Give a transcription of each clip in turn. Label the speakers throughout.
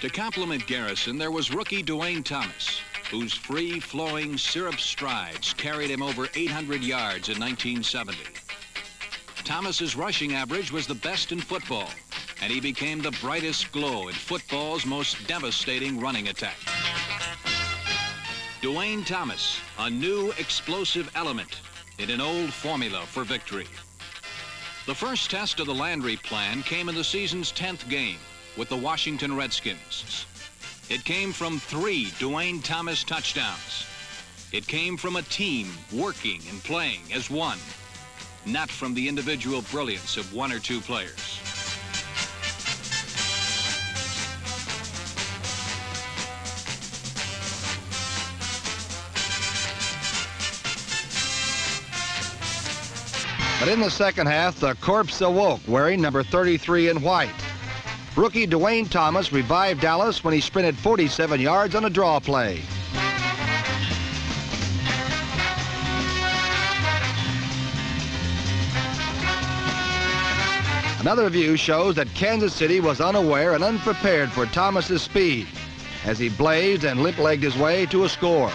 Speaker 1: To complement Garrison, there was rookie Duane Thomas, whose free-flowing syrup strides carried him over 800 yards in 1970. Thomas's rushing average was the best in football, and he became the brightest glow in football's most devastating running attack. Duane Thomas, a new explosive element in an old formula for victory. The first test of the Landry plan came in the season's 10th game with the Washington Redskins. It came from 3 Duane Thomas touchdowns. It came from a team working and playing as one, not from the individual brilliance of 1 or 2 players.
Speaker 2: But in the second half, the corpse awoke, wearing number 33 in white. Rookie Duane Thomas revived Dallas when he sprinted 47 yards on a draw play. Another view shows that Kansas City was unaware and unprepared for Thomas's speed as he blazed and limp-legged his way to a score.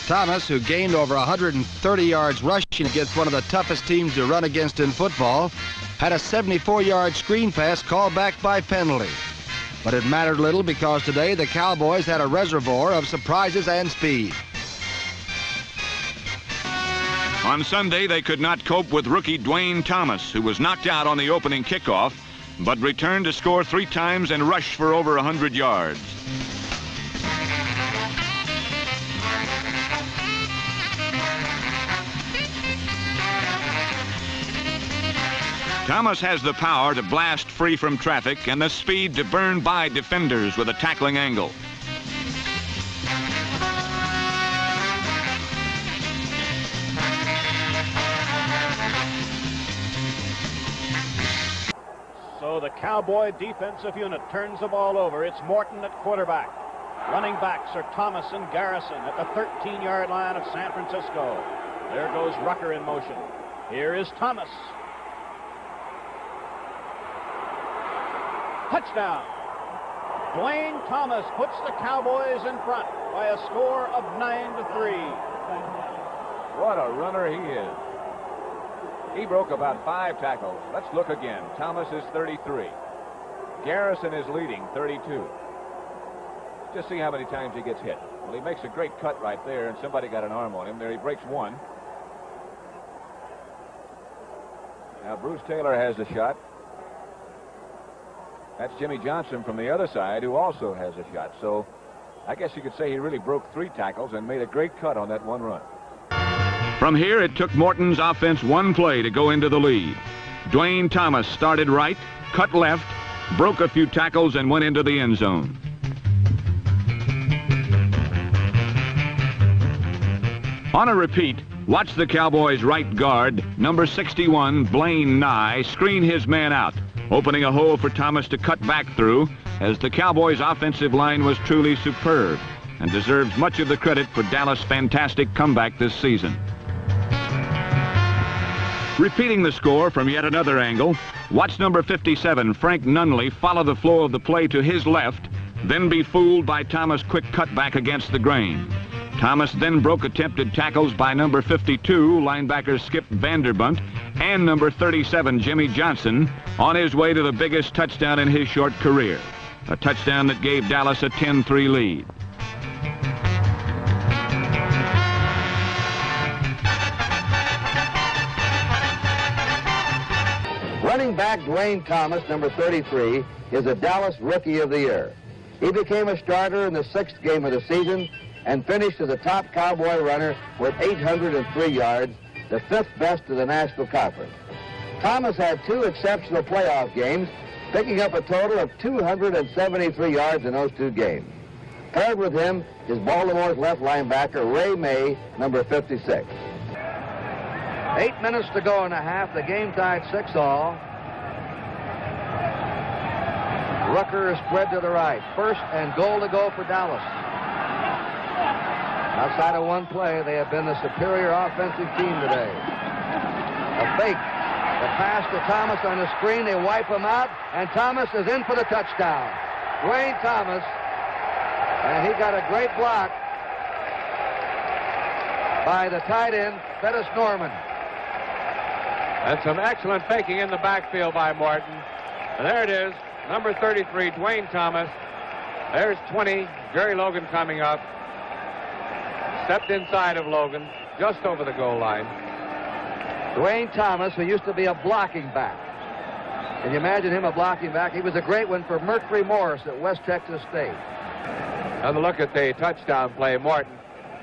Speaker 2: Thomas, who gained over 130 yards rushing against one of the toughest teams to run against in football, had a 74-yard screen pass called back by penalty. But it mattered little because today the Cowboys had a reservoir of surprises and speed.
Speaker 3: On Sunday, they could not cope with rookie Duane Thomas, who was knocked out on the opening kickoff, but returned to score 3 times and rush for over 100 yards. Thomas has the power to blast free from traffic and the speed to burn by defenders with a tackling angle.
Speaker 4: So the Cowboy defensive unit turns the ball over. It's Morton at quarterback. Running backs are Thomas and Garrison at the 13-yard line of San Francisco. There goes Rucker in motion. Here is Thomas. Touchdown. Duane Thomas puts the Cowboys in front by a score of 9-3.
Speaker 5: What a runner he is. He broke about 5 tackles. Let's look again. Thomas is 33. Garrison is leading, 32. Just see how many times he gets hit. Well, he makes a great cut right there, and somebody got an arm on him. There he breaks one. Now Bruce Taylor has a shot. That's Jimmy Johnson from the other side, who also has a shot. So I guess you could say he really broke 3 tackles and made a great cut on that one run.
Speaker 3: From here, it took Morton's offense 1 play to go into the lead. Duane Thomas started right, cut left, broke a few tackles, and went into the end zone. On a repeat, watch the Cowboys' right guard, number 61, Blaine Nye, screen his man out, opening a hole for Thomas to cut back through, as the Cowboys' offensive line was truly superb and deserves much of the credit for Dallas' fantastic comeback this season. Repeating the score from yet another angle, watch number 57, Frank Nunley, follow the flow of the play to his left, then be fooled by Thomas' quick cutback against the grain. Thomas then broke attempted tackles by number 52, linebacker Skip Vanderbunt, and number 37, Jimmy Johnson, on his way to the biggest touchdown in his short career, a touchdown that gave Dallas a 10-3 lead.
Speaker 2: Running back Duane Thomas, number 33, is a Dallas Rookie of the Year. He became a starter in the 6th game of the season and finished as a top Cowboy runner with 803 yards, the 5th best of the National Conference. Thomas had 2 exceptional playoff games, picking up a total of 273 yards in those 2 games. Paired with him is Baltimore's left linebacker Ray May, number 56. 8 minutes to go in the half. The game tied 6-all. Rucker is spread to the right. First and goal to go for Dallas. Outside of one play, they have been the superior offensive team today. A fake. The pass to Thomas on the screen. They wipe him out, and Thomas is in for the touchdown. Duane Thomas, and he got a great block by the tight end, Bettis Norman.
Speaker 6: And some excellent faking in the backfield by Morton. And there it is, number 33, Duane Thomas. There's 20, Jerry Logan coming up. Stepped inside of Logan, just over the goal line.
Speaker 2: Duane Thomas, who used to be a blocking back. Can you imagine him a blocking back? He was a great one for Mercury Morris at West Texas State.
Speaker 6: Another look at the touchdown play. Morton,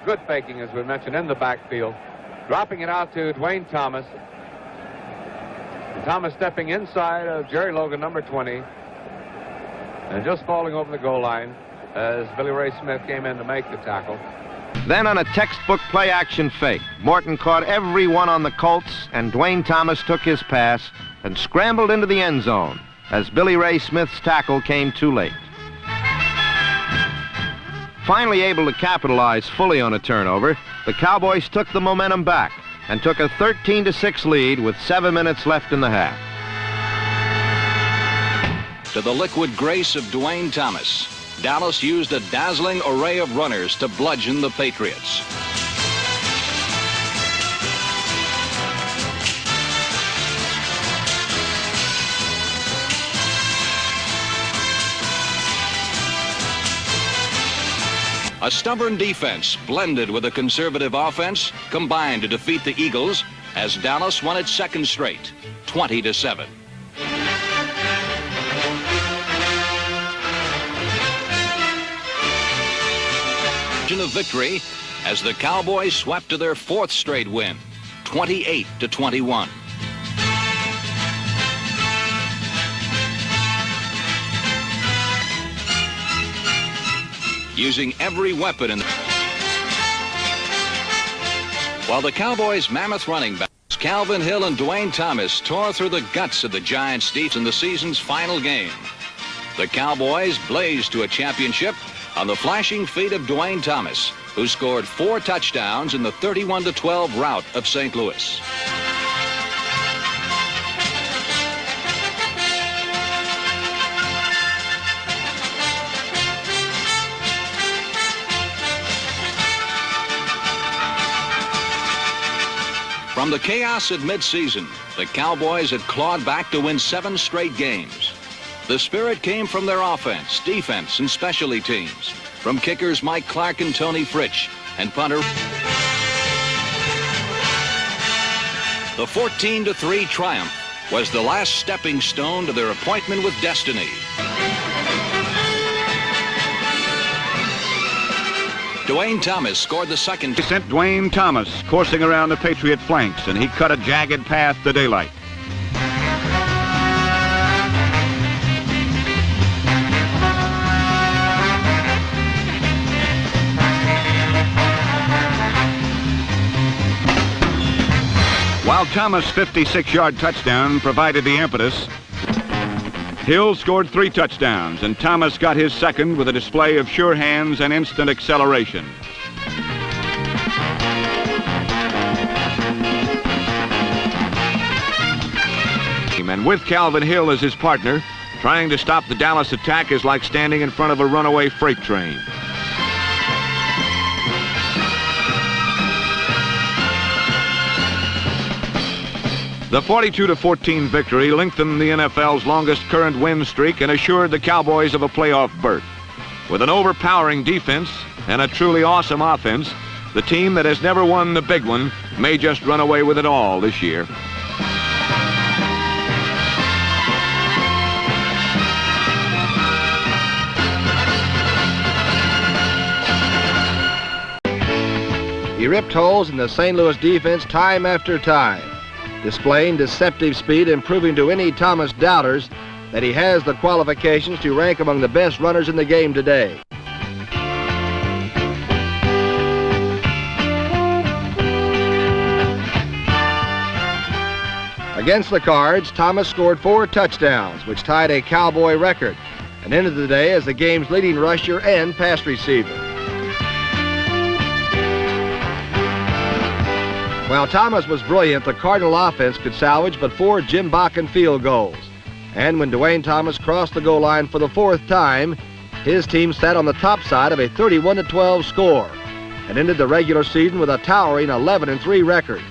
Speaker 6: good faking, as we mentioned, in the backfield. Dropping it out to Duane Thomas. And Thomas stepping inside of Jerry Logan, number 20. And just falling over the goal line as Billy Ray Smith came in to make the tackle.
Speaker 7: Then on a textbook play-action fake, Morton caught every one on the Colts, and Duane Thomas took his pass and scrambled into the end zone as Billy Ray Smith's tackle came too late. Finally able to capitalize fully on a turnover, the Cowboys took the momentum back and took a 13-6 lead with 7 minutes left in the half.
Speaker 1: To the liquid grace of Duane Thomas, Dallas used a dazzling array of runners to bludgeon the Patriots. A stubborn defense blended with a conservative offense combined to defeat the Eagles as Dallas won its second straight, 20-7. Of victory as the Cowboys swept to their fourth straight win, 28-21. Using every weapon in the... While the Cowboys' mammoth running backs, Calvin Hill and Duane Thomas, tore through the guts of the Giants' defense in the season's final game. The Cowboys blazed to a championship on the flashing feet of Duane Thomas, who scored 4 touchdowns in the 31-12 rout of St. Louis. From the chaos at midseason, the Cowboys had clawed back to win 7 straight games. The spirit came from their offense, defense, and specialty teams. From kickers Mike Clark and Tony Fritsch, and punter. The 14-3 triumph was the last stepping stone to their appointment with destiny. Duane Thomas scored the second.
Speaker 3: He sent Duane Thomas coursing around the Patriot flanks, and he cut a jagged path to daylight. While Thomas' 56-yard touchdown provided the impetus, Hill scored 3 touchdowns, and Thomas got his second with a display of sure hands and instant acceleration. And with Calvin Hill as his partner, trying to stop the Dallas attack is like standing in front of a runaway freight train. The 42-14 victory lengthened the NFL's longest current win streak and assured the Cowboys of a playoff berth. With an overpowering defense and a truly awesome offense, the team that has never won the big one may just run away with it all this year.
Speaker 7: He ripped holes in the St. Louis defense time after time, displaying deceptive speed and proving to any Thomas doubters that he has the qualifications to rank among the best runners in the game today. Against the Cards, Thomas scored 4 touchdowns, which tied a Cowboy record, and ended the day as the game's leading rusher and pass receiver. While Thomas was brilliant, the Cardinal offense could salvage but 4 Jim Bakken field goals. And when Duane Thomas crossed the goal line for the 4th time, his team sat on the top side of a 31-12 score and ended the regular season with a towering 11-3 record.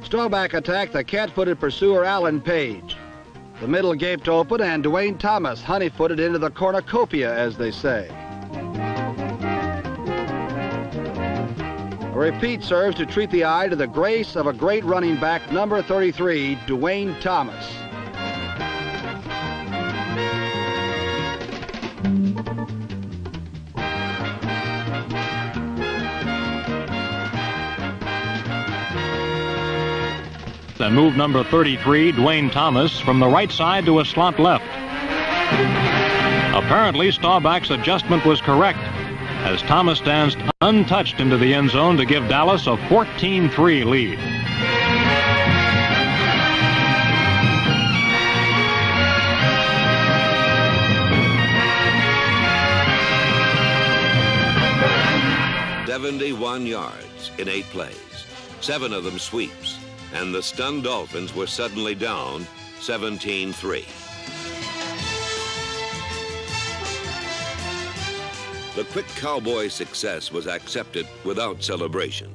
Speaker 7: Strawback attacked the cat-footed pursuer Alan Page. The middle gaped open and Duane Thomas honey-footed into the cornucopia, as they say. A repeat serves to treat the eye to the grace of a great running back, number 33, Duane Thomas.
Speaker 8: And move number 33, Duane Thomas, from the right side to a slot left. Apparently, Staubach's adjustment was correct, as Thomas danced untouched into the end zone to give Dallas a 14-3 lead.
Speaker 9: "71 yards in 8 plays, 7 of them sweeps, and the stunned Dolphins were suddenly down 17-3. The quick Cowboy success was accepted without celebration.